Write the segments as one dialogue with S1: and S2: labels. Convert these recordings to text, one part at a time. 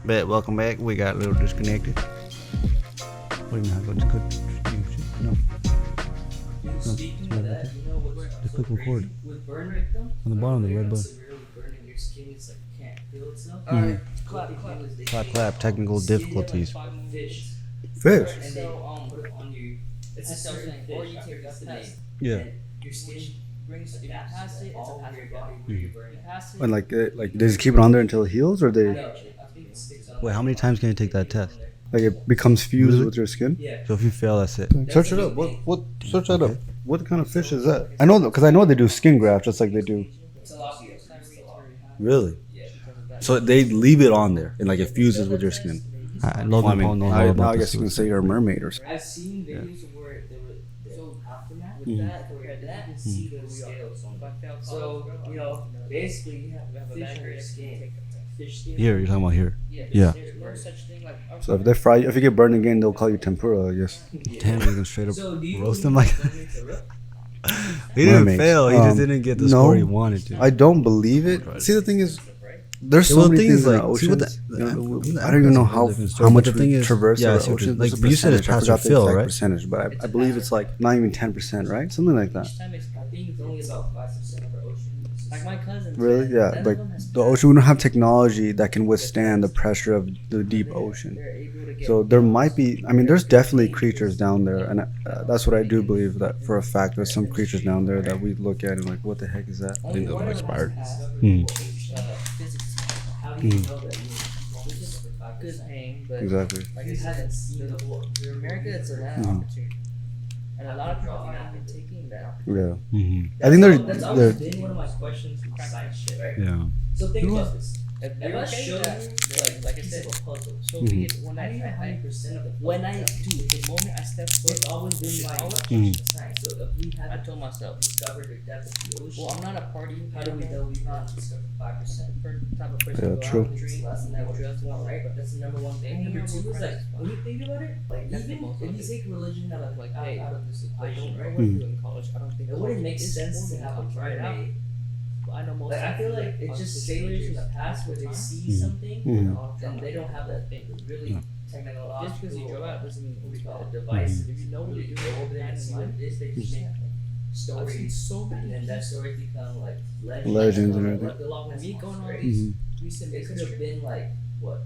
S1: Bet, welcome back. We got a little disconnected. What do you mean? How go just click? No.
S2: Speaking of that,
S1: Just click record
S2: with burn victim,
S1: on the bottom, the red button.
S2: severely burning your skin, it's like can't feel itself.
S1: Mhm.
S3: Clap.
S1: Clap. Technical difficulties.
S2: Fish.
S1: Fish.
S2: And they put it on you. It's a certain fish.
S3: Or you
S2: I
S3: take
S2: forgot
S3: the
S2: the
S3: test.
S2: name.
S1: Yeah.
S2: And your skin
S3: Brings if you pass it, it's a
S2: all
S3: pass
S2: over
S3: or
S2: your
S3: fail.
S2: body where you burn it.
S3: Pass it.
S1: And like they just keep it on there until it heals, or they
S2: No, I think it sticks on.
S1: wait. How many times can you take that test?
S4: Like it becomes fused
S1: Really?
S4: with your skin.
S2: Yeah.
S1: So if you fail, that's it.
S4: Search it up. What? Search that up. What kind of fish is that? I know because I know they do skin graft just like they do.
S2: Tilapia.
S1: Really? So they leave it on there and like it fuses with your skin.
S4: Logan Paul knows all about I guess you can say you're a mermaid or something.
S2: I've seen videos where they were so aftermath with
S1: Mhm.
S2: that, where you can see the scales on it. So basically you have fish on your skin. Fish skin.
S1: Here, you're talking about here.
S3: Yeah. There's no such thing like.
S4: So if they fry, if you get burned again, they'll call you tempura. I guess.
S1: Damn, you can straight up
S2: So do you
S1: roast
S2: believe
S1: him like
S2: it's
S1: that.
S2: only to rip?
S1: He didn't
S4: Mermaids.
S1: fail. He just didn't get the
S4: no,
S1: score he wanted to.
S4: I don't believe it. See, the thing is, there's so
S1: Yeah, well, the
S4: many
S1: thing
S4: things
S1: is,
S4: in
S1: like,
S4: the
S1: see what
S4: oceans.
S1: the-
S4: you know,
S1: the
S4: I don't even know
S1: Africans are
S4: how
S1: different story,
S4: much
S1: but the
S4: we
S1: thing is-
S4: traverse
S1: yeah, I
S4: the
S1: see what
S4: oceans.
S1: you're- like,
S4: There's a
S1: but you said it's
S4: percentage. I
S1: pass or
S4: forgot the
S1: fail,
S4: exact
S1: right?
S4: percentage, but I believe it's like not even 10%, right? Something like that.
S3: Each time it's
S2: I think it's only about 5% of our ocean.
S3: like my cousin.
S4: Really? Yeah.
S3: None
S4: Like
S3: of them has
S4: the ocean, we don't have technology that can withstand the pressure of the deep ocean.
S3: They're able to get.
S4: So there might be. I mean, there's definitely creatures down there, and that's what I do believe that for a fact. There's some creatures down there that we look at and like, what the heck is that?
S3: Only
S1: those
S3: one
S1: are
S3: of them
S1: expired.
S3: has
S1: Hmm.
S3: physics.
S2: How do you know that you just for 5%?
S3: Good paying, but
S4: Exactly.
S3: like I
S2: You haven't
S3: said,
S2: seen the whole.
S3: in America, it's a land
S4: Mhm.
S3: opportunity, and a lot of people have been taking that opportunity.
S4: Yeah.
S1: Mm-hmm.
S4: I think
S2: That's always
S4: they're
S2: been one of my questions from science shit, right?
S1: Yeah.
S2: So think about this.
S3: If
S2: If I show you
S3: like I
S2: piece
S3: said,
S2: of a puzzle,
S3: so
S4: Mhm.
S3: be it when
S2: how do you know how many
S3: I
S2: percent of the
S3: when I do the moment I step
S2: It's
S3: foot,
S2: always been my
S3: Mhm.
S2: question of science. So if we
S3: I
S2: haven't
S3: told myself,
S2: discovered the depth of the ocean,
S3: well, I'm not a party.
S2: how do we know we've not discovered 5%?
S3: First type of person
S4: Yeah,
S3: to go
S4: true.
S3: out and drink,
S2: Less than that,
S3: go
S2: which
S3: drugs
S2: is
S3: and all
S2: one,
S3: that,
S2: right?
S3: but
S2: That's the number one thing.
S3: Hanging
S2: Number
S3: out
S2: two
S3: with
S2: is like,
S3: friends.
S2: when you think about it, like
S3: That's the
S2: even
S3: most
S2: if you take religion out of
S3: like,
S2: out,
S3: hey,
S2: out of this
S3: I
S2: equation,
S3: don't know
S2: right?
S3: what to do in college. I don't think
S2: It wouldn't
S3: college
S2: make
S3: is
S2: sense
S3: for
S2: to
S3: me.
S2: have a
S3: I'll try it out.
S2: mermaid.
S3: But I know most.
S2: Like I feel like it's just sailors in the past where they see something and they don't have that thing really technological.
S3: Just because you drove out doesn't mean
S2: what we
S3: it's
S2: call
S3: a
S2: it,
S3: device.
S2: device.
S3: If you know what
S2: Really
S3: you're
S2: go
S3: doing,
S2: over there and see what it is. They just make
S3: I've seen
S2: stories,
S3: so
S2: and
S3: many.
S2: then that story become like legends.
S4: Legends and
S2: Like,
S4: everything.
S2: like the Loch Ness
S3: Me going
S2: Monster,
S3: on
S2: right?
S3: these
S4: Mhm.
S3: recent
S2: It could
S3: business
S2: have
S3: trips,
S2: been like what?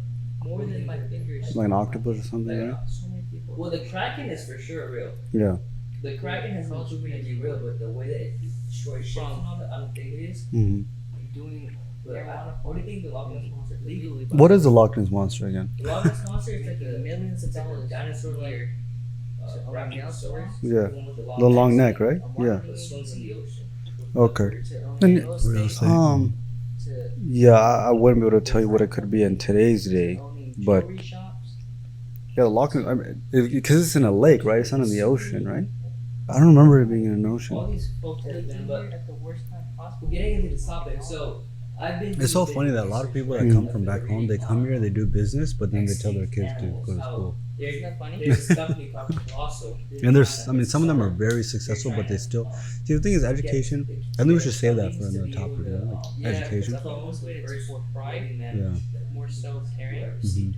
S3: more than my fingers.
S4: like an octopus or something, right?
S3: So many people.
S2: Well, the Kraken is for sure real.
S4: Yeah.
S2: The Kraken has been proven to be real, but the way that it destroys ships and all that, I don't think it is.
S4: hmm
S3: doing
S2: But what do you think the Loch Ness Monster
S3: legally.
S4: What is the Loch Ness monster again?
S2: The Loch Ness Monster is like a
S3: Millions of
S2: it's like a
S3: dollars
S2: dinosaur like Brachiosaurus.
S4: Yeah.
S2: The one with
S4: The long neck, right? Yeah.
S2: That swims in the ocean.
S4: Okay.
S3: And
S1: Real estate.
S4: Yeah, I wouldn't be able to tell you what it could be in today's day. but- Yeah, the Loch Ness, I mean, because it's in a lake, right? It's not in the ocean, right? I don't remember it being in an
S2: All
S4: ocean.
S2: these folks have been, but
S3: at the worst time possible.
S2: getting into this topic, so I've been.
S1: It's so funny that a lot of people that come from back home, they come here, they do business, but then they tell their kids to go to school.
S3: Isn't that funny?
S2: There's a company called Colossal.
S1: And there's, I mean, some of them are very successful, but they still. See, the thing is, education. I think we should save that for another topic. You know? Like education.
S3: That's the most way to support pride,
S1: Yeah.
S3: more so caring.
S1: Mhm.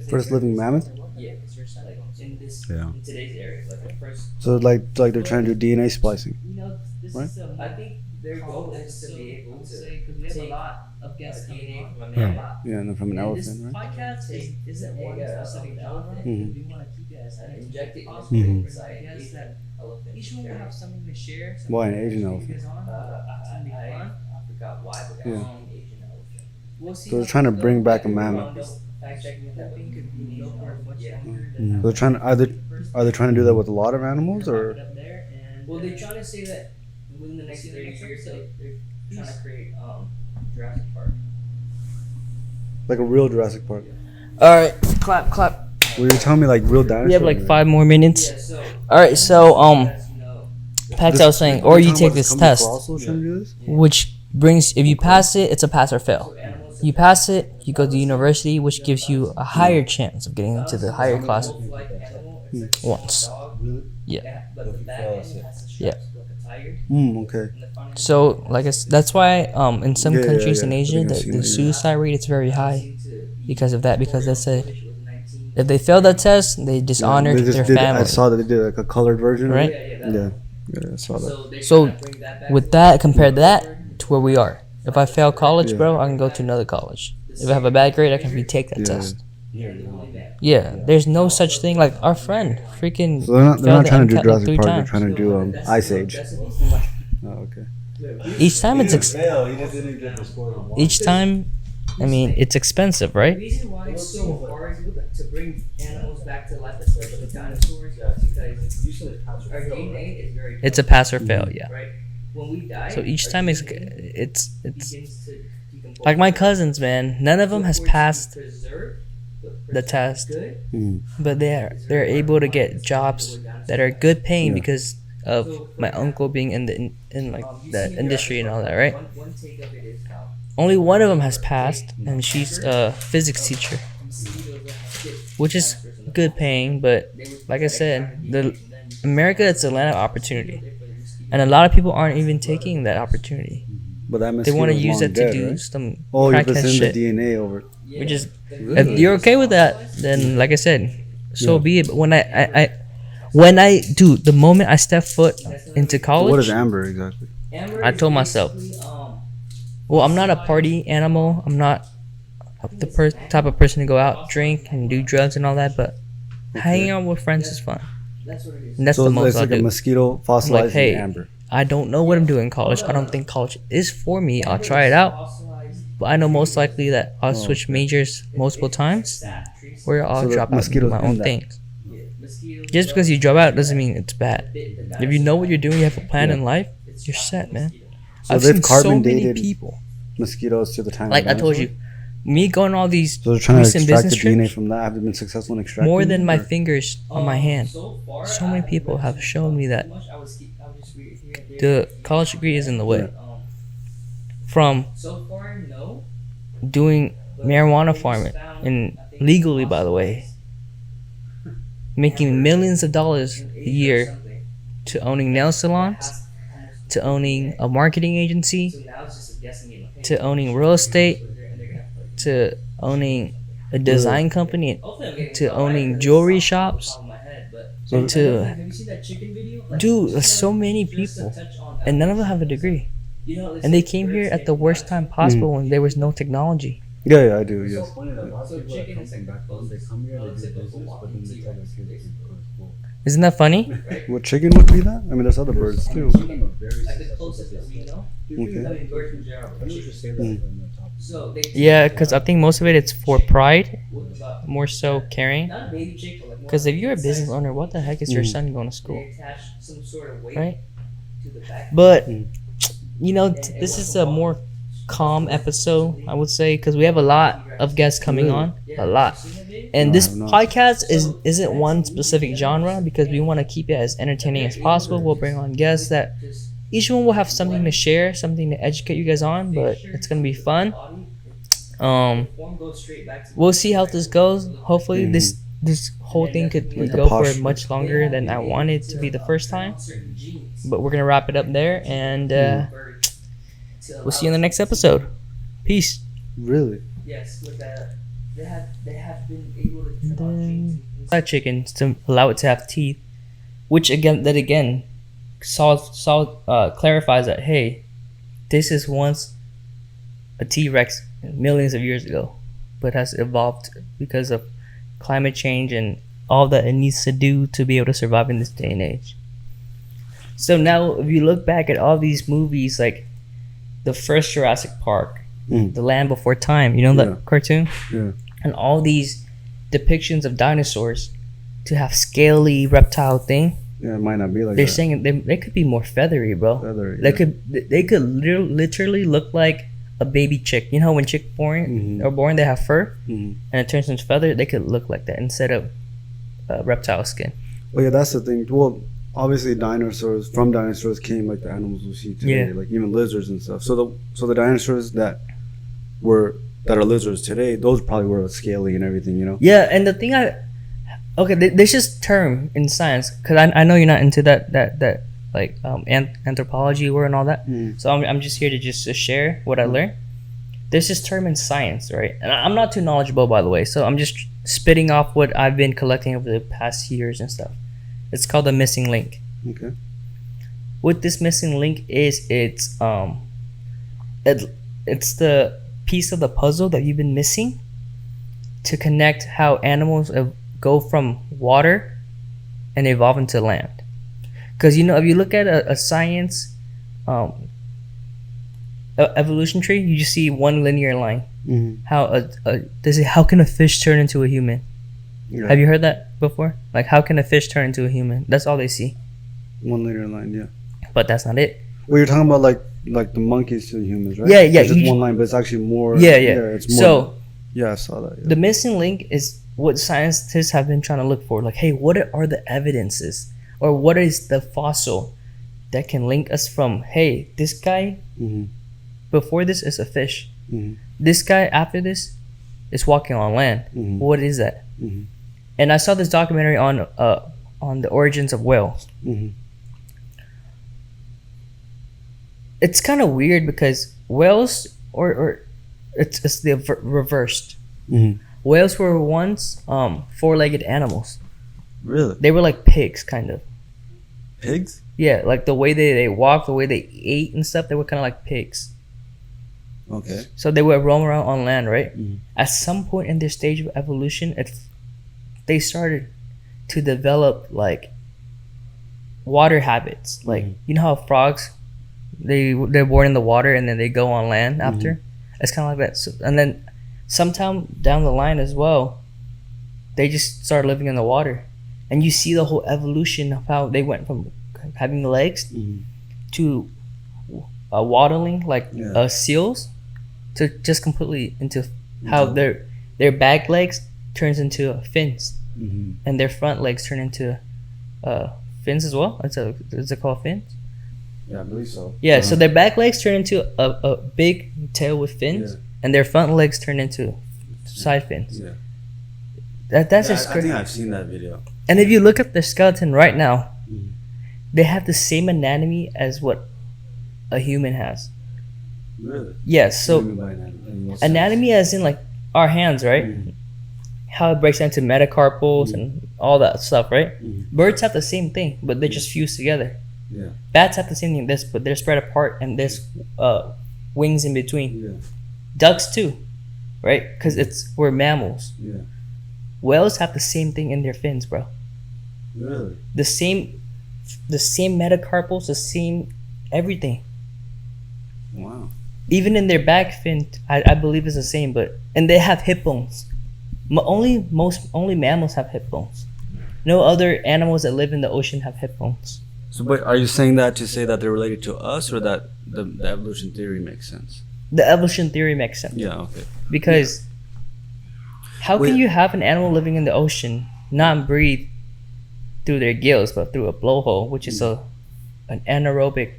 S4: First living mammoth?
S2: Yeah, because you're like in this
S1: Yeah.
S2: in today's area, like the first.
S4: So like they're trying to do DNA splicing.
S2: You know, this
S4: Right?
S2: is I think their goal is to be able to
S3: because we have a
S2: take
S3: lot of guests coming
S2: DNA
S3: on.
S2: from a
S1: Yeah.
S2: mammoth.
S4: Yeah, and then from an
S2: And this
S4: elephant, right?
S3: Podcast isn't one specific genre.
S4: Mhm.
S3: We want to keep it as
S2: And inject it in
S3: possible.
S4: Mhm.
S2: inside
S3: Yes,
S2: Asian
S3: that
S2: elephant.
S3: each one will have something to share.
S4: Why an
S3: something
S4: Asian
S3: to
S4: elephant?
S3: take us on. It's gonna be fun.
S2: I forgot why, but
S4: Yeah.
S2: Asian elephant.
S3: We'll see.
S4: So they're
S3: how
S4: trying to
S3: things
S4: bring
S3: go.
S4: back a mammoth.
S2: Fact checking
S3: That
S2: that
S3: thing
S2: would
S3: could be nowhere much
S2: Yeah.
S3: longer
S4: So
S3: than
S4: they're trying to are they trying to do that with a lot of animals or?
S3: up there. And
S2: Well, they're trying to say that within the next 30 years, they're trying to create Jurassic Park.
S4: Like a real Jurassic Park?
S3: All right, clap.
S4: Were you telling me like real dinosaurs?
S3: We have like 5 more minutes.
S2: Yeah, so
S3: All right, so
S2: you know,
S3: Pax, I was saying, or you take this test,
S4: Also trying to do this?
S3: which brings, if you pass it, it's a pass or fail.
S2: animals
S3: You pass it, you go to university, which gives you a higher chance of getting into the higher class
S2: like animal, it's like
S3: once.
S2: dog,
S3: Yeah.
S2: but the back end has the
S3: Yeah.
S2: straps like a tiger.
S4: Okay.
S2: And the front end
S3: So, like, that's why in some
S4: Yeah, yeah,
S3: countries
S4: yeah.
S3: in
S4: I
S3: Asia,
S4: think I've
S3: the
S4: seen that, yeah.
S3: suicide rate is very high.
S2: seem to
S3: because of that. Because they said if they fail that test, they dishonored
S4: They just
S3: their
S4: did,
S3: family.
S4: I saw that they did like a colored version.
S3: Right?
S4: Yeah. Yeah, I saw that.
S3: So with that, compare that to where we are. If I fail college,
S4: Yeah.
S3: bro, I can go to another college. If I have a bad grade, I can retake that
S4: Yeah.
S3: test. Yeah, there's no such thing like our friend freaking.
S4: So they're not
S3: failed the
S4: trying to do
S3: MCAT like
S4: Jurassic
S3: 3
S4: Park. They're
S3: times.
S4: trying to do Ice Age. Oh, okay.
S3: Each time it's
S1: fail. He just didn't get the score.
S3: each time. I mean, it's expensive,
S2: The
S3: right?
S2: reason why it's so hard to bring animals back to life, especially the dinosaurs, is because our DNA is very
S3: It's a pass or fail, yeah.
S2: right. When we die,
S3: So each
S2: our
S3: time it's
S2: DNA
S3: it's
S2: begins to decompose.
S3: like my cousins, man. None of them has
S2: For it to be
S3: passed
S2: preserved,
S3: the test,
S2: good,
S3: but they're able to get jobs that are good paying because of my uncle being in the in like that industry and all that, right?
S2: One take of it is how
S3: Only one of them has passed, and she's a physics teacher, which is good paying. But like I said, the America, it's a land of opportunity, and a lot of people aren't even taking that opportunity.
S4: But that
S3: They want to
S4: mosquito's
S3: use
S4: long
S3: it to
S4: dead,
S3: do
S4: right?
S3: some
S4: Oh, you're
S3: crackhead
S4: sending the
S3: shit.
S4: DNA over.
S3: Which is, if you're okay with that, then like I said, so
S4: Yeah.
S3: be it. But when I do the moment I step foot into
S4: So what is
S3: college,
S4: amber exactly?
S3: I told myself, well, I'm not a party animal. I'm not the type of person to go out, drink, and do drugs and all that. But hanging out with friends is fun,
S2: that's what it is.
S3: and that's
S4: So
S3: the
S4: it's
S3: most I'll
S4: like a
S3: do.
S4: mosquito fossilizing
S3: hey,
S4: amber.
S3: I don't know what I'm doing in college. I don't think college is for me. I'll try it out, but I know most likely that I'll switch majors multiple times, or I'll
S4: So the
S3: drop out and do
S4: mosquitoes
S3: my
S4: in
S3: own
S4: that.
S3: things. Just because you drop out doesn't mean it's bad. If you know what you're doing, you have a plan in life, you're set, man.
S4: So
S3: I've
S4: they've
S3: seen so
S4: carbon
S3: many
S4: dated
S3: people.
S4: mosquitoes to the time.
S3: Like
S4: of
S3: I told
S4: dinosaurs?
S3: you, me going on all these
S4: So they're trying to
S3: recent
S4: extract the
S3: business
S4: DNA
S3: trips,
S4: from that. Have they been successful in extracting?
S3: more than
S4: it,
S3: my
S4: or-
S3: fingers on my hand. So many people have shown me that the college degree is in the way. From
S2: So far, no.
S3: doing marijuana farming, and legally, by the way, making millions of dollars a year, to owning nail salons, to owning a marketing agency,
S2: So now it's just a guessing game. Okay,
S3: to owning real estate,
S2: and they're gonna play.
S3: to owning a design company,
S2: Hopefully I'm getting
S3: to
S2: it right,
S3: owning
S2: 'cause
S3: jewelry
S2: it's off the
S3: shops,
S2: top of my head, but-
S4: So-
S3: to
S2: Have you seen that chicken video? Like,
S3: dude, there's
S2: just
S3: so
S2: a-
S3: many
S2: just a
S3: people,
S2: touch on
S3: and none of them
S2: evolution.
S3: have a degree,
S2: You know, it's
S3: and they
S2: like
S3: came here
S2: birds
S3: at the
S2: getting
S3: worst
S2: out.
S3: time possible when there was no technology.
S4: Yeah, I do. Yes.
S1: Funny that a lot of
S2: So
S1: people that
S2: chicken
S1: come
S2: is
S1: from
S2: like
S1: back home, they come here, they do
S2: typical
S1: business, but then they tell their kids to go to school.
S3: Isn't that funny?
S4: What chicken would be that? I mean, there's other birds too.
S1: Some of them are very
S2: Like the
S1: successful
S2: closest that we
S1: business.
S2: know.
S4: Okay.
S2: I mean, birds in general.
S1: I know you should say that
S4: Mm.
S1: from the top.
S2: So they
S3: Yeah, because I think most of it it's for pride,
S2: what about
S3: more so caring.
S2: not a baby chick, but like more
S3: Because if
S2: like
S3: you're a
S2: insects.
S3: business owner, what the heck is your
S4: Mm.
S3: son going to school,
S2: They attach some sort of weight
S3: right?
S2: to the back.
S3: But
S4: Mm.
S3: you know, this is a more calm episode, I would say, because we have a lot of guests coming on, a lot. And
S4: No,
S3: this
S4: I have not.
S3: podcast isn't one specific genre because we want to keep it as entertaining as possible. We'll bring on guests that each one will have something to share, something to educate you guys on, but it's gonna be fun. We'll see how this goes. Hopefully, this whole thing could
S4: Like a
S3: go for
S4: posture.
S3: much longer than I wanted to be the first time. But we're gonna wrap it up there, and we'll see you in the next episode. Peace.
S4: Really?
S2: Yes, with that, they have been able to
S3: And
S2: develop
S3: then
S2: genes in-
S3: fried chicken to allow it to have teeth, which again clarifies that hey, this is once a T-Rex millions of years ago, but has evolved because of climate change and all that it needs to do to be able to survive in this day and age. So now, if you look back at all these movies, like the first Jurassic Park,
S4: Mm.
S3: The Land Before Time, you know
S4: Yeah.
S3: that cartoon?
S4: Yeah.
S3: And all these depictions of dinosaurs to have scaly reptile thing,
S4: Yeah, it might not be like
S3: they're
S4: that.
S3: saying they could be more feathery, bro.
S4: Feathery,
S3: They
S4: yeah.
S3: could literally look like a baby chick. You know when chick
S4: Mhm.
S3: are born, they have fur
S4: Mhm.
S3: and it turns into feather. They could look like that instead of reptile skin.
S4: Oh yeah, that's the thing. Well, obviously from dinosaurs came like the animals we see today,
S3: Yeah.
S4: like even lizards and stuff. So the dinosaurs that are lizards today, those probably were scaly and everything, you know.
S3: Yeah, and the thing there's just term in science because I know you're not into that like anthropology word and all that.
S4: Mm.
S3: So I'm just here to share what I learned. there's this term in science, right? And I'm not too knowledgeable, by the way, so I'm just spitting off what I've been collecting over the past years and stuff. It's called the missing link.
S4: Okay.
S3: What this missing link is, it's the piece of the puzzle that you've been missing to connect how animals go from water and evolve into land. Because if you look at a science evolution tree, you just see one linear line.
S4: Mm-hmm.
S3: They say, how can a fish turn into a human?
S4: Yeah.
S3: Have you heard that before? Like, how can a fish turn into a human? That's all they see.
S4: One linear line, yeah.
S3: But that's not it.
S4: Well, you're talking about like the monkeys to the humans, right?
S3: Yeah.
S4: It's just one line, but it's actually more.
S3: Yeah.
S4: It's more.
S3: So
S4: yeah, I saw that. Yeah.
S3: the missing link is what scientists have been trying to look for. Like, hey, what are the evidences, or what is the fossil that can link us from? Hey, this guy
S4: Mm-hmm.
S3: before this is a fish.
S4: Mm-hmm.
S3: This guy after this is walking on land.
S4: Mm-hmm.
S3: What is that?
S4: Mm-hmm.
S3: And I saw this documentary on the origins of whales.
S4: Mm-hmm.
S3: It's kind of weird because whales, or it's the reversed.
S4: Mm-hmm.
S3: Whales were once four-legged animals.
S4: Really?
S3: They were like pigs, kind of.
S4: Pigs?
S3: Yeah, like the way they walked, the way they ate and stuff, they were kind of like pigs.
S4: Okay.
S3: So they would roam around on land, right?
S4: Mhm.
S3: At some point in their stage of evolution, they started to develop like water habits. Like,
S4: Mhm.
S3: you know how frogs, they're born in the water and then they go on land after? It's kind of like that. So, and then sometime down the line as well, they just start living in the water. And you see the whole evolution of how they went from having legs
S4: Mm-hmm.
S3: to waddling like
S4: Yeah.
S3: seals, to just completely into how their back legs turns into fins,
S4: Mm-hmm.
S3: and their front legs turn into fins as well. Is it called fins?
S4: Yeah, I believe so.
S3: Yeah. So their back legs turn into a big tail with fins,
S4: Yeah.
S3: and their front legs turn into side fins.
S4: Yeah.
S3: That's just
S4: I
S3: crazy.
S4: think I've seen that video.
S3: And if you look at their skeleton right now,
S4: Mhm.
S3: they have the same anatomy as what a human has.
S4: Really?
S3: Yes. So anatomy as in like our hands, right?
S4: Mhm.
S3: How it breaks down to metacarpals and all that stuff, right?
S4: Mhm.
S3: Birds have the same thing, but they're just fused together.
S4: Yeah.
S3: Bats have the same thing, but they're spread apart and there's wings in between.
S4: Yeah.
S3: Ducks too, right? Because we're mammals.
S4: Yeah.
S3: Whales have the same thing in their fins, bro.
S4: Really?
S3: The same metacarpals, the same everything.
S4: Wow.
S3: Even in their back fin, I believe is the same. And they have hip bones. Only mammals have hip bones. No other animals that live in the ocean have hip bones.
S4: So, but are you saying that to say that they're related to us, or that the evolution theory makes sense?
S3: The evolution theory makes sense.
S4: Yeah. Okay.
S3: Because how can
S4: Wait.
S3: you have an animal living in the ocean not breathe through their gills, but through a blowhole, which is an anaerobic.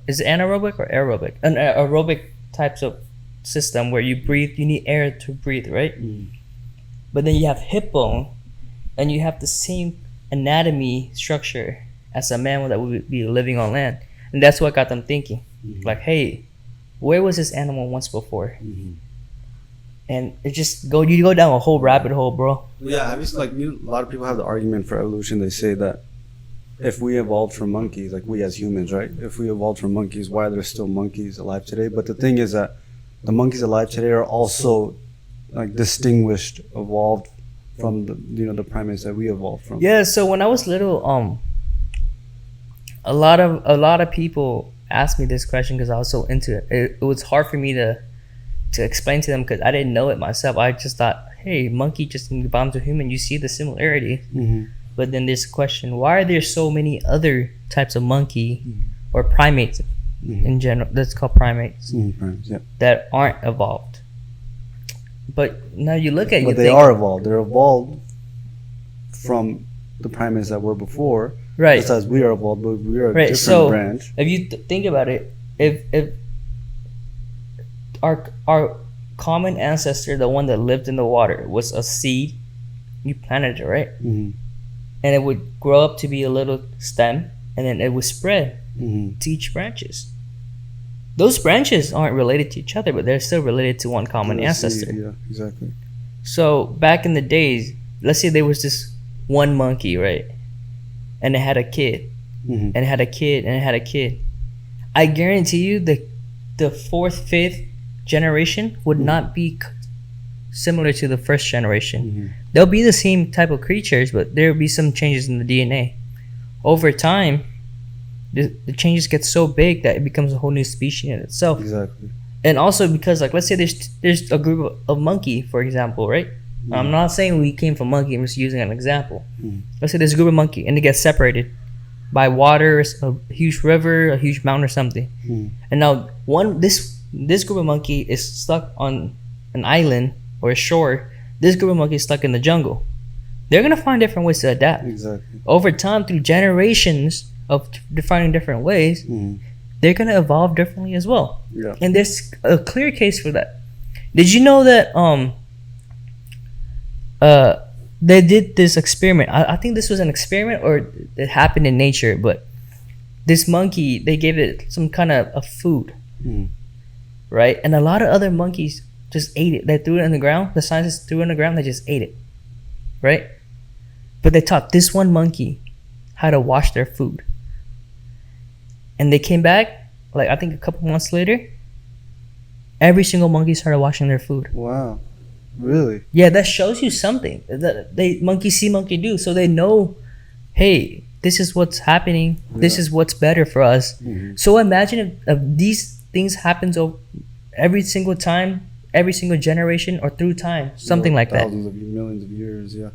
S3: Is it anaerobic or aerobic? An aerobic types of system where you breathe. You need air to breathe, right?
S4: Mm.
S3: But then you have hip bone, and you have the same anatomy structure as a mammal that would be living on land, and that's what got them thinking.
S4: Mhm.
S3: Like, hey, where was this animal once before?
S4: Mhm.
S3: And it just you go down a whole rabbit hole, bro.
S4: Yeah, I mean, like a lot of people have the argument for evolution. They say that if we evolved from monkeys, like we as humans, right? If we evolved from monkeys, why are there still monkeys alive today? But the thing is that the monkeys alive today are also like distinguished, evolved from the primates that we evolved from.
S3: Yeah. So when I was little, a lot of people asked me this question because I was so into it. It was hard for me to explain to them because I didn't know it myself. I just thought, hey, monkey just evolved to human. You see the similarity.
S4: Mm-hmm.
S3: But then this question, why are there so many other types of monkey or primates in general, that's called primates,
S4: Yeah.
S3: that aren't evolved? But now you look at
S4: But they are evolved. They're evolved from the primates that were before.
S3: right.
S4: Just as we are evolved, but we are a
S3: Right,
S4: different
S3: so-
S4: branch.
S3: If you think about it, if our common ancestor, the one that lived in the water, was a seed, you planted it, right?
S4: Mm-hmm.
S3: And it would grow up to be a little stem, and then it would spread
S4: Mm-hmm.
S3: to each branches. those branches aren't related to each other, but they're still related to one common ancestor.
S4: Yeah, exactly.
S3: So back in the days, let's say there was this one monkey, right? And it had a kid,
S4: Mhm.
S3: and it had a kid, and it had a kid. I guarantee you the fourth, fifth generation would not be similar to the first generation.
S4: Mhm.
S3: They'll be the same type of creatures, but there'll be some changes in the DNA. Over time, the changes get so big that it becomes a whole new species in itself.
S4: Exactly.
S3: And also because, like, let's say there's a group of monkey, for example, right? I'm not saying we came from monkey. I'm just using an example.
S4: Mhm.
S3: Let's say there's a group of monkey and they get separated by water, a huge river, a huge mountain, or something.
S4: Mhm.
S3: And now this group of monkey is stuck on an island or a shore. This group of monkey is stuck in the jungle. They're gonna find different ways to adapt.
S4: Exactly.
S3: Over time, through generations of defining different ways,
S4: Mhm.
S3: they're gonna evolve differently as well.
S4: Yeah.
S3: And there's a clear case for that. Did you know that they did this experiment? I think this was an experiment or it happened in nature, but this monkey, they gave it some kind of a food,
S4: Mhm.
S3: right? And a lot of other monkeys just ate it. They threw it on the ground. The scientists threw it on the ground. They just ate it, right? But they taught this one monkey how to wash their food. And they came back, like I think a couple months later, every single monkey started washing their food.
S4: Wow. Really?
S3: Yeah, that shows you something. That they monkey see, monkey do. So they know, hey, this is what's happening. This
S4: Yeah.
S3: is what's better for us.
S4: Mhm.
S3: So imagine if these things happens every single time, every single generation, or through time, something like that.
S4: Thousands of millions of years. Yeah.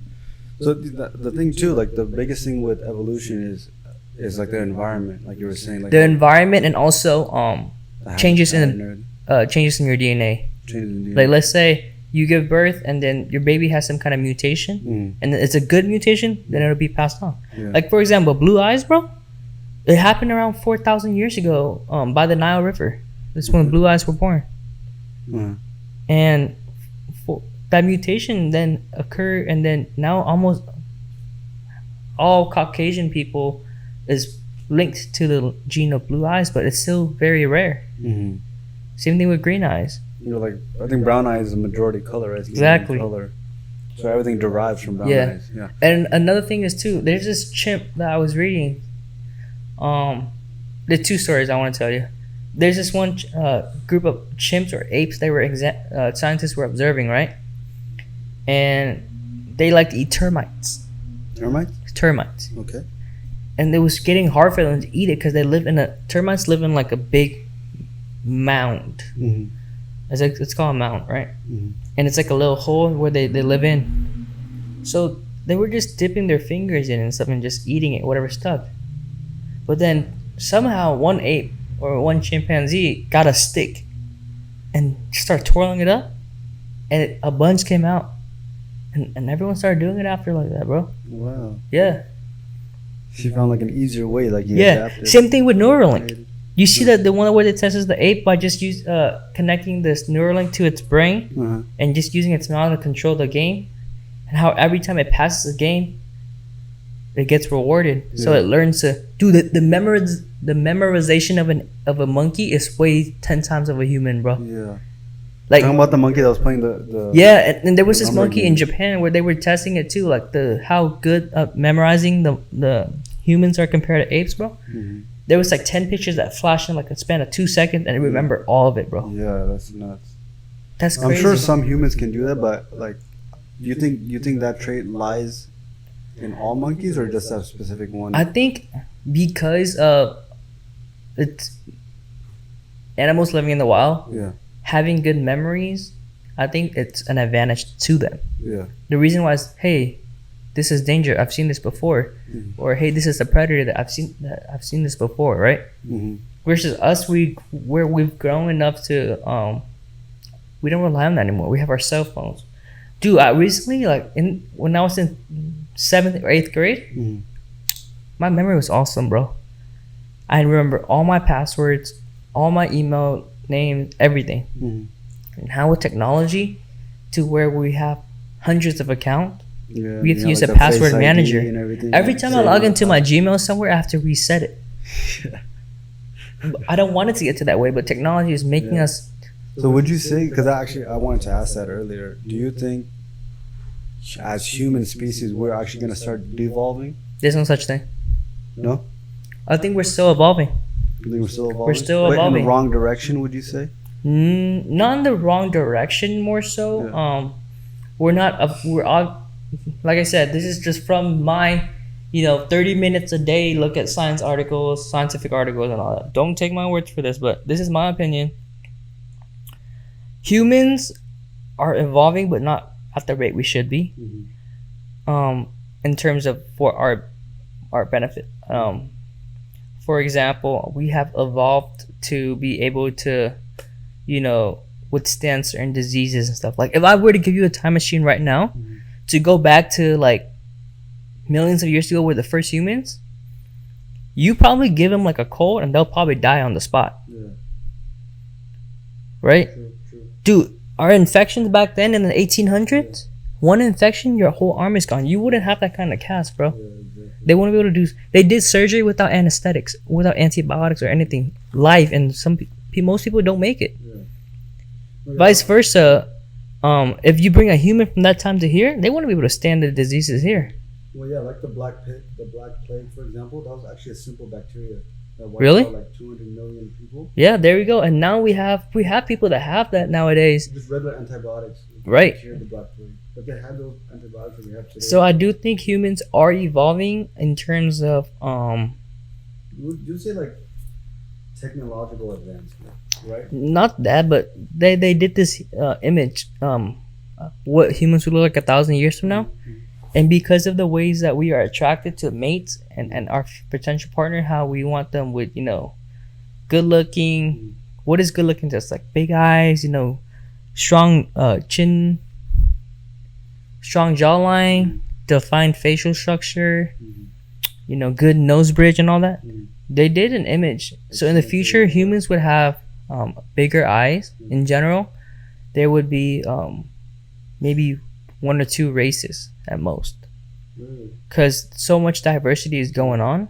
S4: So the thing too, like the biggest thing with evolution is like the environment, like you were saying, like
S3: The environment and also
S4: the
S3: changes in
S4: habitat and
S3: changes in your DNA.
S4: changes in DNA.
S3: Like let's say you give birth and then your baby has some kind of mutation,
S4: Mhm.
S3: and it's a good mutation, then it'll be passed on.
S4: Yeah.
S3: Like for example, blue eyes, bro. It happened around 4,000 years ago, by the Nile River. That's when blue eyes were born,
S4: Uh-huh.
S3: and that mutation then occurred, and then now almost all Caucasian people is linked to the gene of blue eyes, but it's still very rare.
S4: Mhm.
S3: Same thing with green eyes.
S4: You know, like I think brown eyes is a majority color, right? It's the
S3: Exactly.
S4: main color. So everything derives from brown
S3: Yeah.
S4: eyes. Yeah.
S3: And another thing is too, there's this chimp that I was reading. The two stories I want to tell you. There's this one group of chimps or apes they were scientists were observing, right? And they like to eat termites.
S4: Termites?
S3: Termites.
S4: Okay.
S3: And it was getting hard for them to eat it because termites live in like a big mound.
S4: Mhm.
S3: It's called a mound, right?
S4: Mhm.
S3: And it's like a little hole where they live in. So they were just dipping their fingers in and stuff and just eating it, whatever stuck. But then somehow one ape or one chimpanzee got a stick and started twirling it up, and a bunch came out. And everyone started doing it after like that, bro.
S4: Wow.
S3: Yeah.
S4: She found like an easier way, like you
S3: Yeah.
S4: adapted.
S3: Same thing with Neuralink. You see that the one where it tests the ape by just connecting this Neuralink to its brain
S4: Uh-huh.
S3: and just using its mouth to control the game, and how every time it passes the game, it gets rewarded. So
S4: Yeah.
S3: it learns to do the memorization of a monkey is way 10 times of a human, bro.
S4: Yeah.
S3: Like
S4: Talking about the monkey that was playing the
S3: yeah, and there was this
S4: number
S3: monkey in
S4: games.
S3: Japan where they were testing it too, like how good memorizing the humans are compared to apes, bro.
S4: Mhm.
S3: There was like 10 pictures that flashed in like a span of 2 seconds, and I remember all of it, bro.
S4: Yeah, that's nuts.
S3: That's
S4: I'm
S3: crazy.
S4: sure some humans can do that, but like, you think that trait lies in all monkeys or just that specific one?
S3: I think because it's animals living in the wild,
S4: Yeah.
S3: having good memories, I think it's an advantage to them.
S4: Yeah.
S3: The reason why is, hey, this is danger. I've seen this before, or hey, this is a predator that I've seen this before, right?
S4: Mhm.
S3: Versus us, where we've grown enough to we don't rely on that anymore. We have our cell phones. Dude, I recently when I was in 7th or 8th grade,
S4: Mhm.
S3: my memory was awesome, bro. I remember all my passwords, all my email names, everything.
S4: Mhm.
S3: And how with technology, to where we have hundreds of accounts,
S4: Yeah.
S3: we have to use
S4: like
S3: a
S4: the
S3: password
S4: Face ID
S3: manager.
S4: and everything.
S3: Every time I
S4: Save
S3: log
S4: it.
S3: into my Gmail somewhere, I have to reset it. I don't want it to get to that way, but technology is making
S4: Yeah.
S3: us.
S4: So would you say? Because I wanted to ask that earlier. Do you think, as human species, we're actually gonna start devolving?
S3: There's no such thing.
S4: No.
S3: I think we're still evolving.
S4: You think we're still evolving?
S3: We're still
S4: Like, in
S3: evolving.
S4: the wrong direction, would you say?
S3: Not in the wrong direction, more so.
S4: Yeah.
S3: We're not. We're all. Like I said, this is just from my, 30 minutes a day look at science articles, scientific articles, and all that. Don't take my words for this, but this is my opinion. Humans are evolving, but not at the rate we should be. In terms of for our benefit. For example, we have evolved to be able to, withstand certain diseases and stuff. Like if I were to give you a time machine right now, to go back to like millions of years ago with the first humans, you probably give them like a cold and they'll probably die on the spot.
S4: Yeah.
S3: Right?
S4: True.
S3: Dude, our infections back then in the 1800s, one infection, your whole arm is gone. You wouldn't have that kind of cast, bro.
S4: Yeah, exactly.
S3: They wouldn't be able to do. They did surgery without anesthetics, without antibiotics or anything live, and most people don't make it. Vice versa, if you bring a human from that time to here, they wouldn't be able to stand the diseases here.
S4: Well, yeah, like the Black Plague, for example, that was actually a simple bacteria that wiped
S3: Really?
S4: out like 200 million people.
S3: Yeah, there we go. And now we have people that have that nowadays.
S4: Just regular antibiotics.
S3: Right.
S4: Cured the Black Plague. But they had those antibiotics that we have today.
S3: So I do think humans are evolving in terms of
S4: Would you say like technological advancement, right?
S3: not that, but they did this image what humans would look like 1,000 years from now. And because of the ways that we are attracted to mates and our potential partner, how we want them with, good looking. What is good looking? Just like big eyes, strong chin, strong jawline, defined facial structure, good nose bridge and all that. They did an image. So in the future, humans would have bigger eyes in general. There would be maybe 1 or 2 races at most, because so much diversity is going on.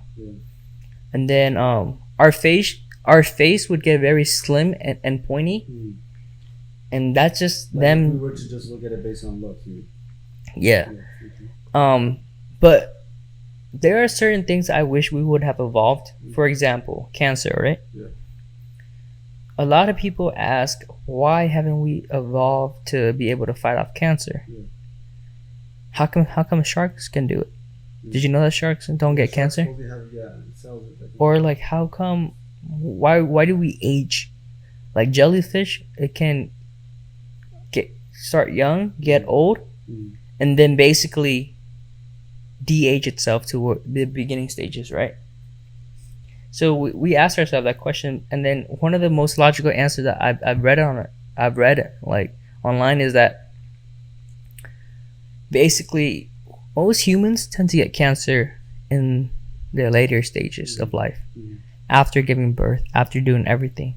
S3: And then our face would get very slim and pointy, and that's just
S4: Like
S3: them.
S4: if we were to just look at it based on looks.
S3: Yeah. But there are certain things I wish we would have evolved. For example, cancer, right?
S4: Yeah.
S3: A lot of people ask, why haven't we evolved to be able to fight off cancer?
S4: Yeah.
S3: How come sharks can do it? Did you know that sharks don't get cancer? Or like how come why do we age? Like jellyfish, it can start young, get old, and then basically de-age itself to the beginning stages, right? So we asked ourselves that question, and then one of the most logical answers that I've read like online is that basically most humans tend to get cancer in their later stages of life, after giving birth, after doing everything,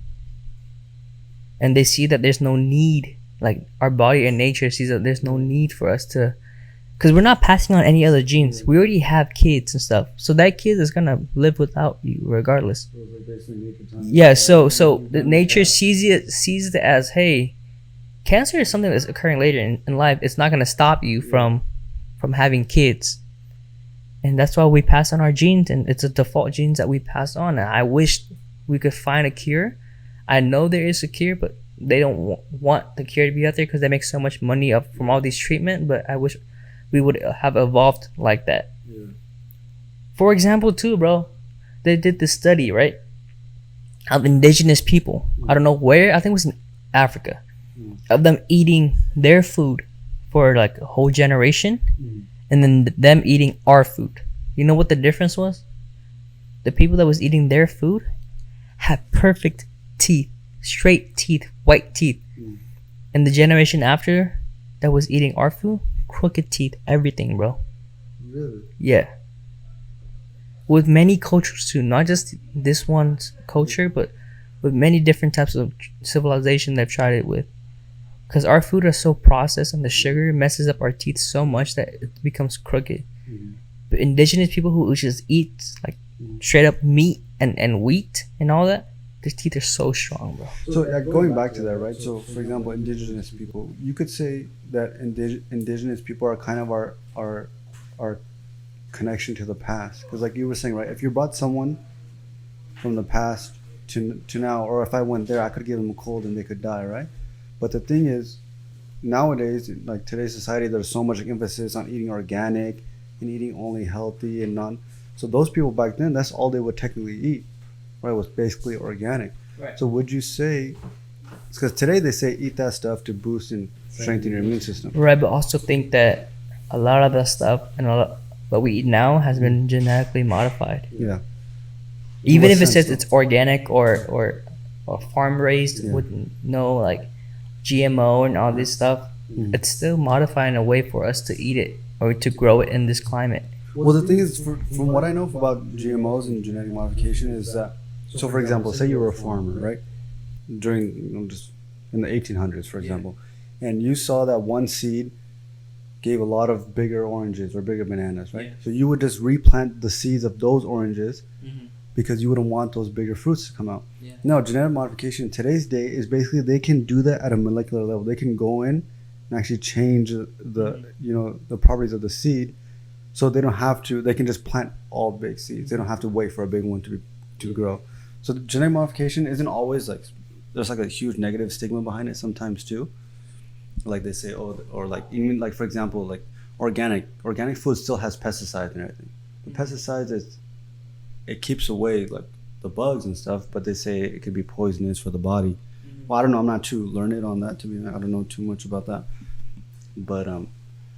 S3: and they see that there's no need, like our body and nature sees that there's no need for us to, because we're not passing on any other genes. We already have kids and stuff, so that kid is gonna live without you regardless. Yeah, so the nature sees it as, hey, cancer is something that's occurring later in life. It's not gonna stop you from having kids, and that's why we pass on our genes, and it's a default genes that we pass on. And I wish we could find a cure. I know there is a cure, but they don't want the cure to be out there because they make so much money up from all these treatment. But I wish we would have evolved like that. For example, too, bro, they did this study, right, of indigenous people. I don't know where. I think it was in Africa, of them eating their food for like a whole generation, and then them eating our food. You know what the difference was? The people that was eating their food had perfect teeth, straight teeth, white teeth, and the generation after that was eating our food, crooked teeth, everything, bro.
S4: Really?
S3: Yeah. With many cultures too, not just this one's culture, but with many different types of civilization they've tried it with. Because our food is so processed and the sugar messes up our teeth so much that it becomes crooked. But indigenous people who just eat like straight up meat and wheat and all that, their teeth are so strong, bro.
S4: So going back to that, right? So for example, indigenous people, you could say that indigenous people are kind of our connection to the past, because like you were saying, right? If you brought someone from the past to now, or if I went there, I could give them a cold and they could die, right? But the thing is, nowadays, like today's society, there's so much emphasis on eating organic and eating only healthy and non. So those people back then, that's all they would technically eat, right? Was basically organic.
S3: Right.
S4: So would you say, because today they say eat that stuff to boost and strengthen your immune system.
S3: Right, but also think that a lot of that stuff and a lot what we eat now has been genetically modified.
S4: Yeah.
S3: Even
S4: what
S3: if it
S4: sense,
S3: says
S4: though?
S3: it's organic or farm raised
S4: Yeah.
S3: with no like GMO and all this stuff, it's still modifying a way for us to eat it or to grow it in this climate.
S4: Well, the thing is, from what I know about GMOs and genetic modification is that, so for example, say you were a farmer, right? During, just in the 1800s, for example, and you saw that one seed gave a lot of bigger oranges or bigger bananas, right?
S3: Yeah.
S4: So you would just replant the seeds of those oranges because you wouldn't want those bigger fruits to come out.
S3: Yeah.
S4: No, genetic modification in today's day is basically they can do that at a molecular level. They can go in and actually change the properties of the seed, so they don't have to. They can just plant all big seeds. They don't have to wait for a big one to grow. So the genetic modification isn't always like, there's like a huge negative stigma behind it sometimes too. Like they say, oh, or like even like for example, like organic food still has pesticides and everything. The pesticides it keeps away like the bugs and stuff, but they say it could be poisonous for the body. Well, I don't know. I'm not too learned on that, to be honest. I don't know too much about that. But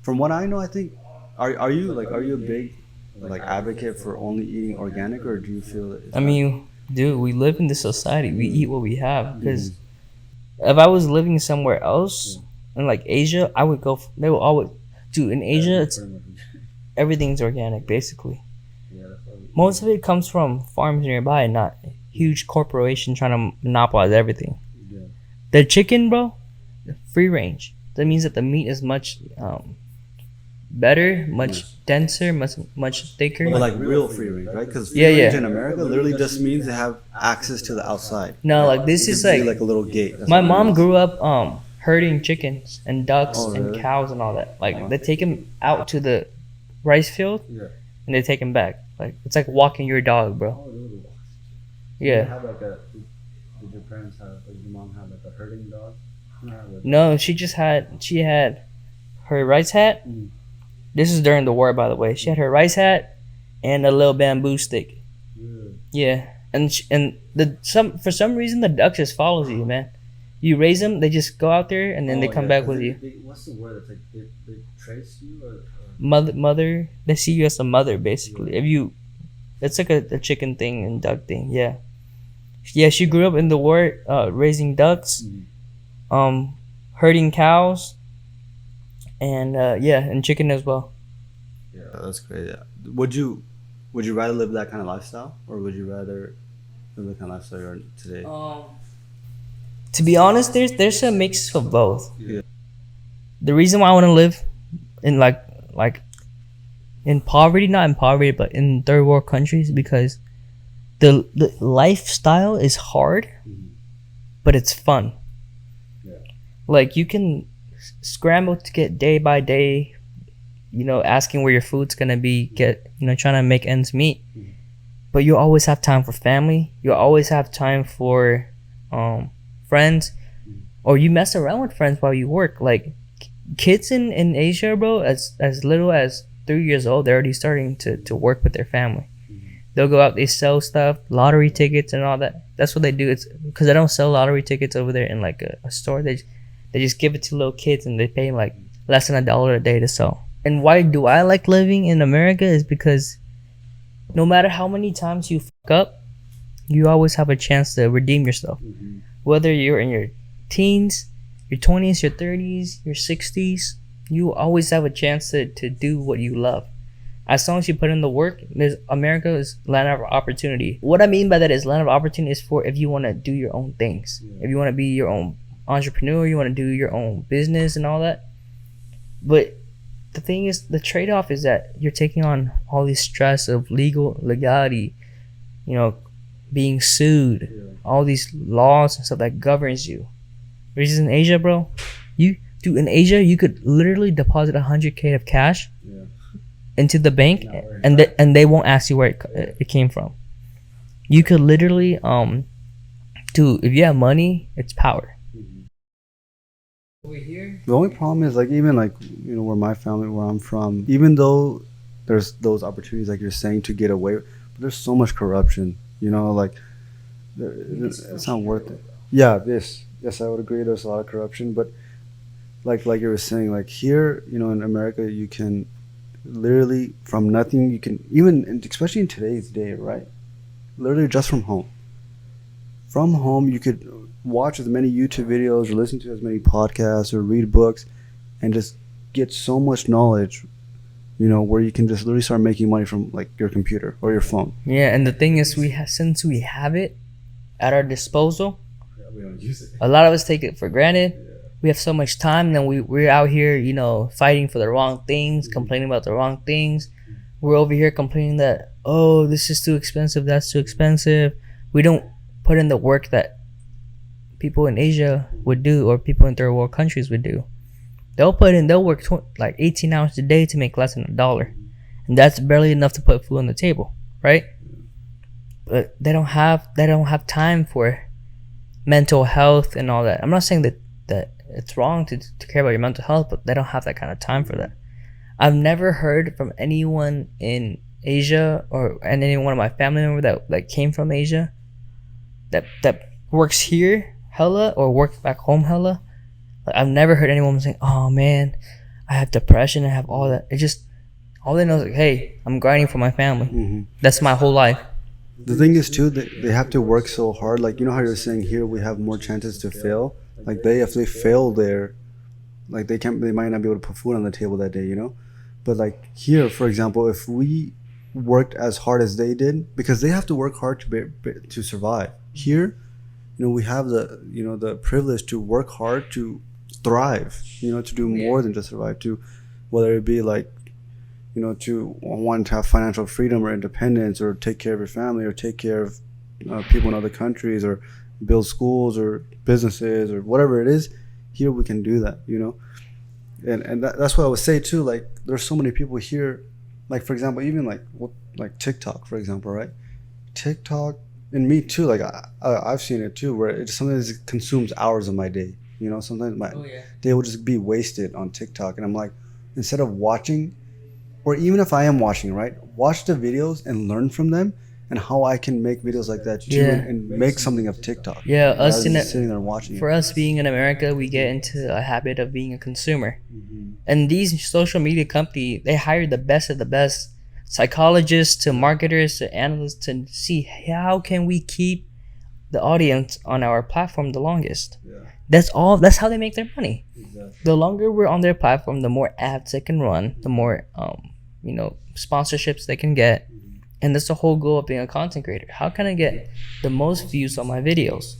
S4: from what I know, I think are you a big like advocate for only eating organic, or do you feel that
S3: I mean, dude, we live in this society. We eat what we have. Because if I was living somewhere else, in like Asia, I would go. They will always, dude. In Asia, it's everything's organic basically. Most of it comes from farms nearby, not huge corporation trying to monopolize everything. The chicken, bro, free range. That means that the meat is much better, much denser, much thicker.
S4: But like real free range, right? Because free
S3: Yeah,
S4: range
S3: yeah.
S4: in America literally just means they have access to the outside.
S3: No, like this
S4: It
S3: is
S4: could be
S3: like
S4: a little gate. That's
S3: my
S4: what it
S3: mom
S4: is.
S3: grew up herding chickens and ducks
S4: Oh,
S3: and
S4: really?
S3: cows and all that. Like they take them out to the rice field and they take them back. Like it's like walking your dog, bro. Yeah.
S4: Did your parents have? Did your mom have like a herding dog?
S3: No, she had her rice hat. This is during the war, by the way. She had her rice hat and a little bamboo stick. Yeah, and for some reason the duck just follows you, man. You raise them, they just go out there and then they come back with you.
S4: What's the word? It's like they trace you or
S3: Mother, they see you as a mother basically. If you, it's like a chicken thing and duck thing. Yeah, she grew up in the war, raising ducks, herding cows, and and chicken as well.
S4: Yeah, that's great. Yeah. Would you rather live that kind of lifestyle, or would you rather live the kind of lifestyle you're in today?
S3: To be honest, there's a mix of both.
S4: Yeah.
S3: The reason why I want to live in like in poverty, not in poverty, but in third world countries, because the lifestyle is hard, but it's fun.
S4: Yeah.
S3: Like you can scramble to get day by day, asking where your food's gonna be, trying to make ends meet. But you always have time for family. You always have time for friends, or you mess around with friends while you work. Like kids in Asia, bro, as little as 3 years old, they're already starting to work with their family. They'll go out, they sell stuff, lottery tickets and all that. That's what they do. It's because they don't sell lottery tickets over there in like a store. They just give it to little kids and they pay them like less than $1 a day to sell. And why do I like living in America is because no matter how many times you fuck up, you always have a chance to redeem yourself. Whether you're in your teens, your 20s, your 30s, your 60s, you always have a chance to do what you love. As long as you put in the work, America is land of opportunity. What I mean by that is land of opportunity is for if you want to do your own things. If you want to be your own entrepreneur, you want to do your own business and all that. But the thing is, the trade-off is that you're taking on all this stress of legality, being sued, all these laws and stuff that governs you. Whereas in Asia, bro, in Asia you could literally deposit 100K of cash into the bank, and they won't ask you where it came from. You could literally if you have money, it's power.
S2: Over here,
S4: The only problem is like even like where I'm from, even though there's those opportunities like you're saying to get away, but there's so much corruption. Like it's not worth it. Yeah, yes, I would agree. There's a lot of corruption, but like you were saying, like here, in America, you can literally from nothing. You can even, especially in today's day, right? Literally just from home. From home, you could watch as many YouTube videos or listen to as many podcasts or read books and just get so much knowledge, where you can just literally start making money from like your computer or your phone.
S3: Yeah, and the thing is, since we have it at our disposal,
S4: We don't use it.
S3: a lot of us take it for granted. We have so much time, and we're out here, fighting for the wrong things, complaining about the wrong things. We're over here complaining that, oh, this is too expensive, that's too expensive. We don't put in the work that people in Asia would do, or people in third world countries would do. They'll work like 18 hours a day to make less than $1, and that's barely enough to put food on the table, right? But they don't have time for mental health and all that. I'm not saying that it's wrong to care about your mental health, but they don't have that kind of time for that. I've never heard from anyone in Asia or any one of my family members that came from Asia that works here hella or works back home hella. Like, I've never heard anyone saying, oh man, I have depression, I have all that. It's just all they know is like, hey, I'm grinding for my family.
S4: Mm-hmm.
S3: That's my whole life.
S4: The thing is too, they have to work so hard. Like how you're saying here, we have more chances to fail. Like if they fail there, like they might not be able to put food on the table that day, But like here, for example, if we worked as hard as they did, because they have to work hard to survive. Here, we have the privilege to work hard to thrive. To do more than just survive. To whether it be like, to want to have financial freedom or independence, or take care of your family, or take care of people in other countries, or build schools or businesses or whatever it is. Here we can do that, and that's what I would say too. Like there's so many people here, like for example, even like TikTok, for example, right? TikTok, and me too. Like I've seen it too, where it sometimes consumes hours of my day. Sometimes my day will just be wasted on TikTok, and I'm like, instead of watching. Or even if I am watching, right? Watch the videos and learn from them, and how I can make videos like that too, and make something of TikTok.
S3: Yeah, us
S4: sitting there watching.
S3: For us being in America, we get into a habit of being a consumer, and these social media company, they hire the best of the best psychologists to marketers to analysts to see how can we keep the audience on our platform the longest. That's how they make their money. The longer we're on their platform, the more ads they can run, the more sponsorships they can get. And that's the whole goal of being a content creator. How can I get the most views on my videos?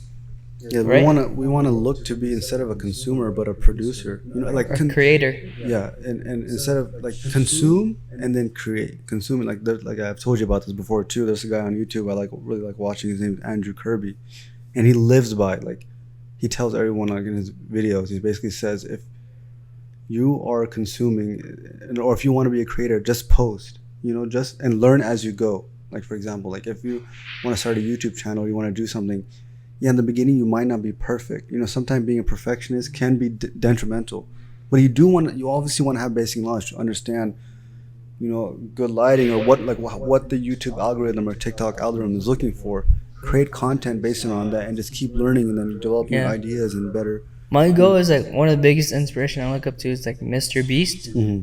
S4: Yeah,
S3: right?
S4: we want to look to be, instead of a consumer, but a producer. Like
S3: a creator.
S4: Yeah, and instead of like consume and then create. Consuming, like I've told you about this before too. There's a guy on YouTube I really like watching. His name is Andrew Kirby, and he lives by he tells everyone in his videos. He basically says, if you are consuming, or if you want to be a creator, just post. Just and learn as you go. Like for example, like if you want to start a YouTube channel, you want to do something. Yeah, in the beginning you might not be perfect. Sometimes being a perfectionist can be detrimental. But you obviously want to have basic knowledge to understand, good lighting, or what the YouTube algorithm or TikTok algorithm is looking for. Create content based on that, and just keep learning and then develop new ideas and better.
S3: My goal is like one of the biggest inspiration I look up to is like Mr. Beast.
S4: Mm-hmm.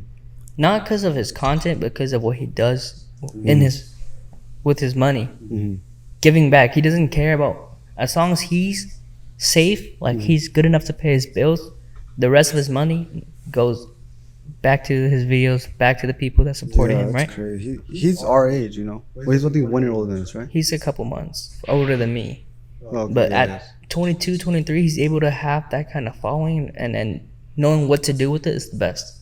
S3: Not because of his content, but because of what he does with his money.
S4: Mm-hmm.
S3: Giving back. He doesn't care about, as long as he's safe, like he's good enough to pay his bills, the rest of his money goes back to his videos, back to the people that supported him, right?
S4: Crazy. He's our age, Well, he's 1 year older than us, right?
S3: He's a couple months older than me.
S4: Okay,
S3: But at 22, 23, he's able to have that kind of following, and knowing what to do with it is the best.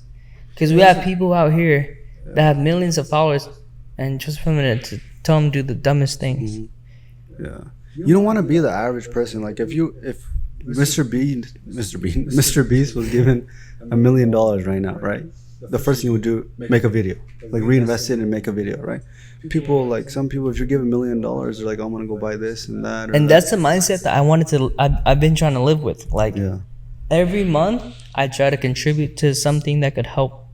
S3: Because we have people out here that have millions of followers, and just for a minute to tell them to do the dumbest things.
S4: Yeah. You don't want to be the average person. Like if Mr. Beast was given $1 million right now, right? The first thing you would do, make a video, like reinvest it and make a video, right? People, like some people, if you give $1 million, they're like, I'm gonna go buy this and that.
S3: And that's the mindset that I've been trying to live with. Like
S4: yeah,
S3: every month, I try to contribute to something that could help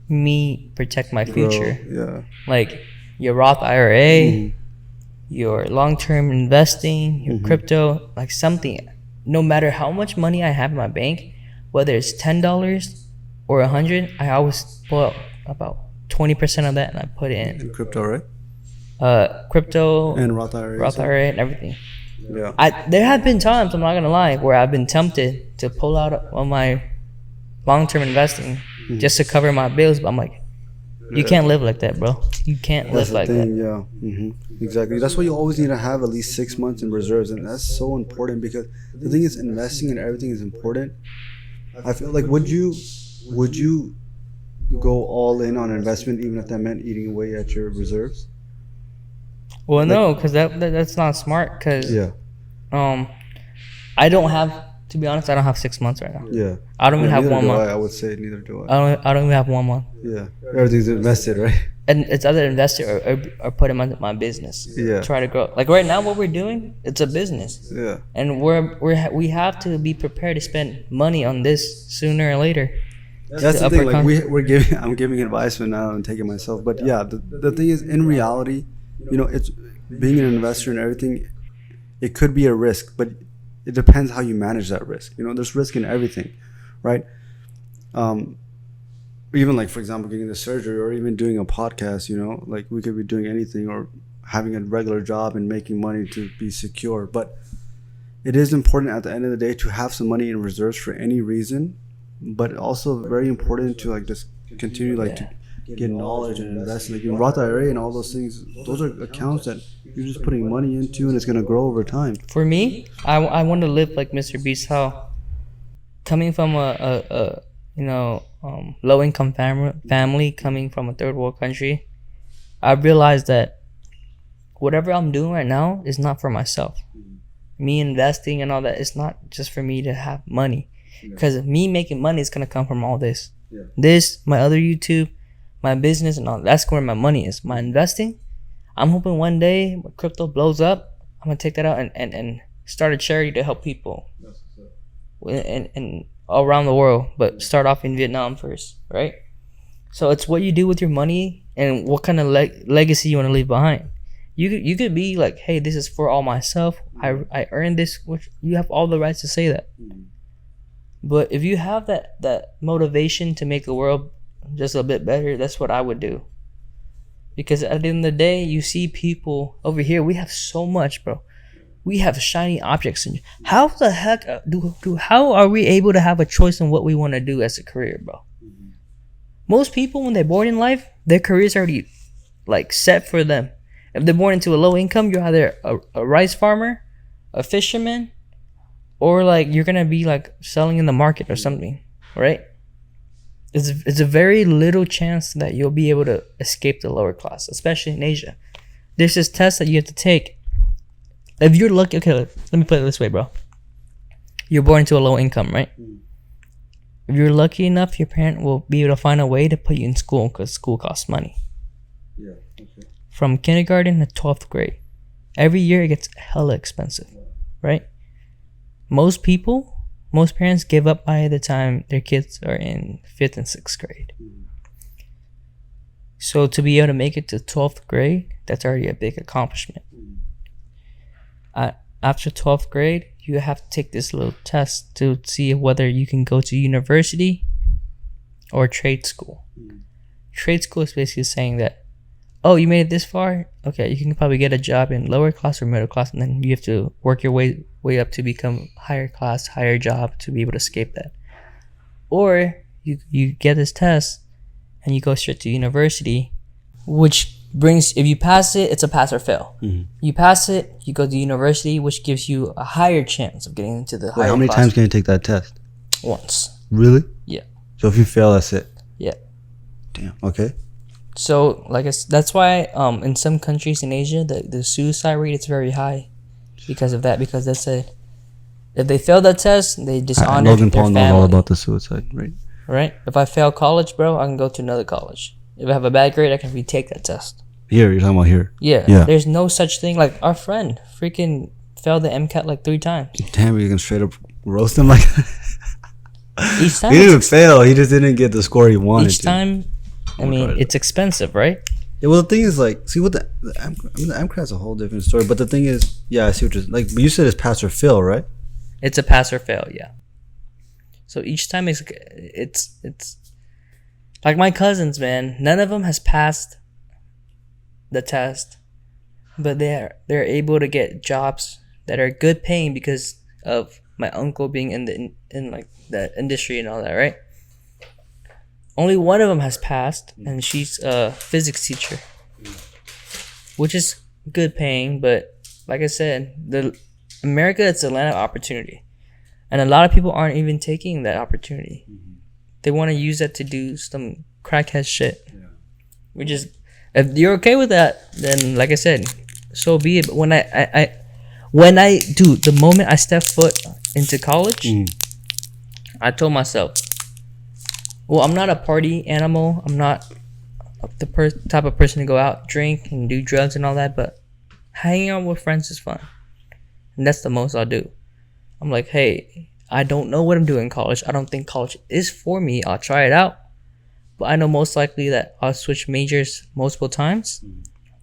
S3: me protect my future.
S4: yeah,
S3: Like your Roth IRA, your long-term investing, your crypto, like something. No matter how much money I have in my bank, whether it's $10 or $100, I always pull out about 20% of that and I put it in
S4: in crypto, right?
S3: crypto,
S4: And Roth IRA.
S3: Roth IRA, and everything.
S4: Yeah,
S3: There have been times, I'm not gonna lie, where I've been tempted to pull out on my long-term investing just to cover my bills, but I'm like, you can't live like that, bro. You can't
S4: that's
S3: live
S4: the
S3: like
S4: thing.
S3: that.
S4: Yeah, exactly. That's why you always need to have at least 6 months in reserves, and that's so important because the thing is, investing in everything is important. I feel like would you go all in on investment even if that meant eating away at your reserves?
S3: Well, no, because that's not smart. Because
S4: Yeah,
S3: I don't have, to be honest, I don't have 6 months right now.
S4: yeah.
S3: I don't even have
S4: Neither
S3: 1
S4: do
S3: month.
S4: I would say neither do I.
S3: I don't even have 1 month.
S4: Yeah, everything's invested, right?
S3: And it's either invest it or put it into my business.
S4: Yeah.
S3: Try to grow. Like right now, what we're doing, it's a business,
S4: Yeah,
S3: and we have to be prepared to spend money on this sooner or later.
S4: that's the
S3: upper
S4: thing. Like
S3: con-
S4: I'm giving advice, but now I'm taking myself. But yeah, the thing is, in reality, it's being an investor and everything. It could be a risk, but it depends how you manage that risk. There's risk in everything, right? Even like, for example, getting the surgery or even doing a podcast, like we could be doing anything or having a regular job and making money to be secure. But it is important at the end of the day to have some money in reserves for any reason, but also very important to like just continue like to get knowledge and invest. Like in Roth IRA and all those things, those are accounts that you're just putting money into and it's going to grow over time.
S3: For me, I want to live like Mr. Beast. How coming from a low income family, coming from a third world country, I realized that whatever I'm doing right now is not for myself. Me investing and all that, it's not just for me to have money, because me making money is gonna come from all this. This, my other YouTube, my business, and all that's where my money is. My investing, I'm hoping one day when crypto blows up, I'm gonna take that out and start a charity to help people and all around the world, but start off in Vietnam first, right? So it's what you do with your money and what kind of legacy you want to leave behind. You could be like, hey, this is for all myself. I earned this, which you have all the rights to say that. But if you have that motivation to make the world just a bit better, that's what I would do. Because at the end of the day, you see people over here, we have so much, bro. We have shiny objects. And how the heck how are we able to have a choice in what we want to do as a career, bro? Most people, when they're born in life, their career's already like set for them. If they're born into a low income, you're either a rice farmer, a fisherman, or like you're gonna be like selling in the market or something, right? It's a very little chance that you'll be able to escape the lower class, especially in Asia. There's this test that you have to take. If you're lucky, okay, let me put it this way, bro. You're born into a low income, right? If you're lucky enough, your parent will be able to find a way to put you in school because school costs money.
S4: Yeah. Okay.
S3: From kindergarten to 12th grade. Every year it gets hella expensive, right? Most parents give up by the time their kids are in 5th and 6th grade. So to be able to make it to 12th grade, that's already a big accomplishment. After 12th grade, you have to take this little test to see whether you can go to university or trade school. Trade school is basically saying that, oh, you made it this far? Okay, you can probably get a job in lower class or middle class, and then you have to work your way up to become higher class, higher job to be able to escape that. Or you get this test and you go straight to university, which brings, if you pass it, it's a pass or fail. You pass it, you go to university, which gives you a higher chance of getting into the higher
S1: Wait, how many
S3: class.
S1: times can you take that test?
S3: Once.
S1: Really?
S3: Yeah.
S1: So if you fail, that's it.
S3: Yeah.
S1: Damn. Okay.
S3: So, that's why in some countries in Asia, the suicide rate is very high. because of that. Because that's a if they fail that test, they dishonor
S1: Logan
S3: their
S1: Paul
S3: family.
S1: knows all about the suicide rate.
S3: Right? If I fail college, bro, I can go to another college. If I have a bad grade, I can retake that test.
S1: Here, you're talking about here.
S3: Yeah.
S1: Yeah.
S3: There's no such thing. Like our friend freaking failed the MCAT like 3 times.
S1: Damn, you can straight up roast him like
S3: Each time
S1: he didn't
S3: it's,
S1: fail. He just didn't get the score he wanted.
S3: each time I mean,
S1: retarded.
S3: it's expensive, right?
S1: Yeah, well, the thing is, like, see what the MCAT's a whole different story. But the thing is, yeah, I see what you're like. But you said it's pass or fail, right?
S3: It's a pass or fail, yeah. So each time it's like my cousins, man. None of them has passed the test, but they're able to get jobs that are good paying because of my uncle being in like the industry and all that, right? Only one of them has passed, and she's a physics teacher, which is good paying. But like I said, America, it's a land of opportunity, and a lot of people aren't even taking that opportunity. They want to use that to do some crackhead shit. Which is, if you're okay with that, then like I said, so be it. But when I do, the moment I step foot into college, I told myself, well, I'm not a party animal. I'm not the type of person to go out, drink, and do drugs and all that. But hanging out with friends is fun, and that's the most I'll do. I'm like, hey, I don't know what I'm doing in college. I don't think college is for me. I'll try it out, but I know most likely that I'll switch majors multiple times,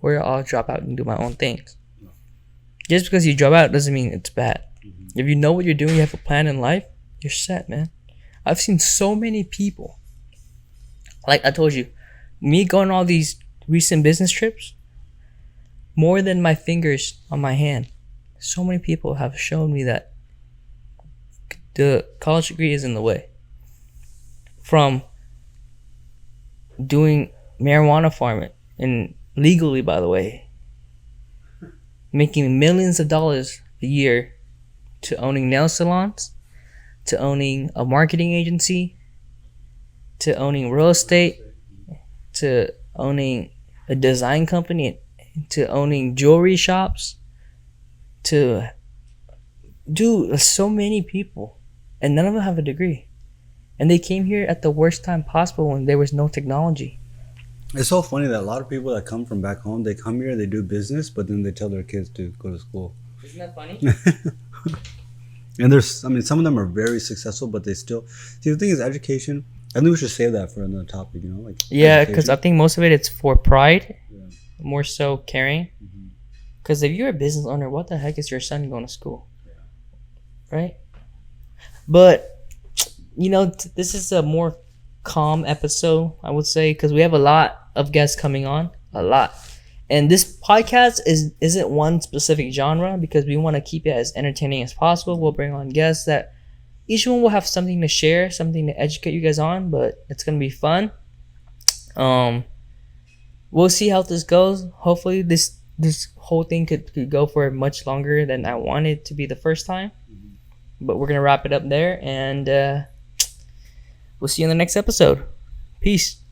S3: or I'll drop out and do my own things. Just because you drop out doesn't mean it's bad. If you know what you're doing, you have a plan in life, you're set, man. I've seen so many people, like I told you, me going on all these recent business trips, more than my fingers on my hand. So many people have shown me that the college degree is in the way. From doing marijuana farming, and legally, by the way, making millions of dollars a year, to owning nail salons, to owning a marketing agency, to owning real estate, to owning a design company, to owning jewelry shops, to do so many people, and none of them have a degree, and they came here at the worst time possible when there was no technology.
S1: It's so funny that a lot of people that come from back home, they come here, they do business, but then they tell their kids to go to school.
S3: Isn't that funny?
S1: And some of them are very successful, but they still see. The thing is, education. I think we should save that for another topic. You know, like
S3: Yeah, because I
S1: education.
S3: think most of it's for pride,
S1: Yeah.
S3: more so caring. Because if you're a business owner, what the heck is your son going to school? Right? But, you know, this is a more calm episode, I would say, because we have a lot of guests coming on. A lot. And this podcast isn't one specific genre, because we want to keep it as entertaining as possible. We'll bring on guests that each one will have something to share, something to educate you guys on, but it's going to be fun. We'll see how this goes. Hopefully this whole thing could go for much longer than I wanted to be the first time. But we're going to wrap it up there, and we'll see you in the next episode. Peace.